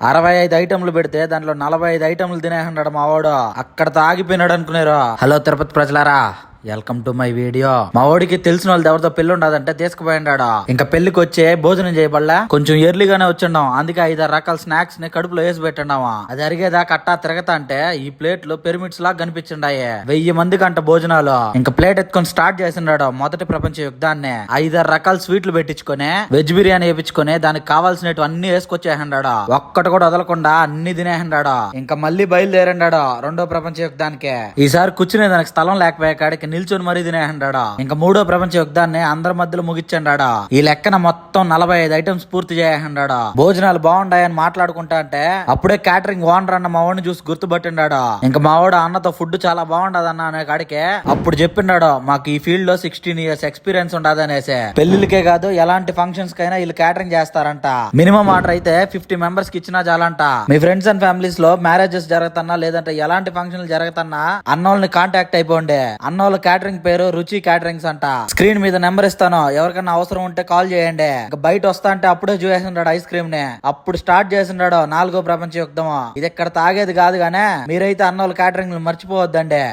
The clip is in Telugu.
65 ఐటమ్లు పెడితే దాంట్లో 45 ఐటమ్లు తినేహన్నాడు మా వాడు. అక్కడ తాగిపోయినాడు అనుకునేరు. హలో తిరుపతి ప్రజలారా, వెల్కమ్ టు మై వీడియో. మా వాడికి తెలిసిన వాళ్ళు ఎవరితో పెళ్లి ఉండదంటే తీసుకుపోయిండాడు. ఇంకా పెళ్లికి వచ్చే భోజనం చేయబడలా, కొంచెం ఎర్లీగానే వచ్చిండాం. అందుకే 5-6 రకాల స్నాక్స్ ని కడుపులో వేసి పెట్టిండావా. అది అరిగేదాకా అట్టా తిరగతా అంటే ఈ ప్లేట్లు పిరమిడ్స్ లాగా కనిపించిండాయి. 1000 మందికి అంట భోజనాలు. ఇంకా ప్లేట్ ఎత్తుకొని స్టార్ట్ చేసిండాడు మొదటి ప్రపంచ యుద్ధాన్ని. 5-6 రకాల స్వీట్లు పెట్టించుకొని వెజ్ బిర్యానీ వేయించుకొని దానికి కావాల్సినవి అన్ని వేసుకొచ్చేసిండాడు. ఒక్కటి కూడా వదలకుండా అన్ని తినేసిండాడు. ఇంకా మళ్ళీ బయలుదేరిండాడు రెండో ప్రపంచ యుద్ధానికి. ఈసారి కూర్చునే దానికి స్థలం లేకపోయే కాడికి నిల్చొని మరీ తినేహండాడా. ఇంకా మూడో ప్రపంచ యుద్ధాన్ని అందరి మధ్యలో ముగిచ్చండాడా. ఈ లెక్కన మొత్తం 45 ఐటమ్స్ పూర్తి చేయహండాడా. భోజనాలు బాగుండాయని మాట్లాడుకుంటా అంటే అప్పుడే క్యాటరింగ్ ఓనర్ అన్న మా వాడిని చూసి గుర్తుపట్టిండాడు. ఇంకా మా వాడు అన్నతో ఫుడ్ చాలా బాగుండదన్న అనే కాడికే అప్పుడు చెప్పిండాడు, మాకు ఈ ఫీల్డ్ లో 16 years ఎక్స్పీరియన్స్ ఉండదనేసి. పెళ్లికే కాదు ఎలాంటి ఫంక్షన్స్ కైనా వీళ్ళు క్యాటరింగ్ చేస్తారంట. మినిమం ఆర్డర్ అయితే 50 members కి ఇచ్చినా చాలంట. మీ ఫ్రెండ్స్ అండ్ ఫ్యామిలీస్ లో మ్యారేజెస్ జరుగుతున్నా లేదంటే ఎలాంటి ఫంక్షన్లు జరుగుతున్నా అన్నోళ్ళని కాంటాక్ట్ అయిపోండి. అన్నోళ్ళ క్యాటరింగ్ పేరు రుచి క్యాటరింగ్స్ అంట. స్క్రీన్ మీద నెంబర్ ఇస్తాను, ఎవరికైనా అవసరం ఉంటే కాల్ చేయండి. బయట వస్తా అంటే అప్పుడే చూసేసిండాడు ఐస్ క్రీమ్ ని. అప్పుడు స్టార్ట్ చేసిండాడు 4వ ప్రపంచ యుద్ధం. ఇది ఇక్కడ తాగేది కాదు గానే మీరైతే అన్నోళ్ళ క్యాటరింగ్ మర్చిపోవద్దండి.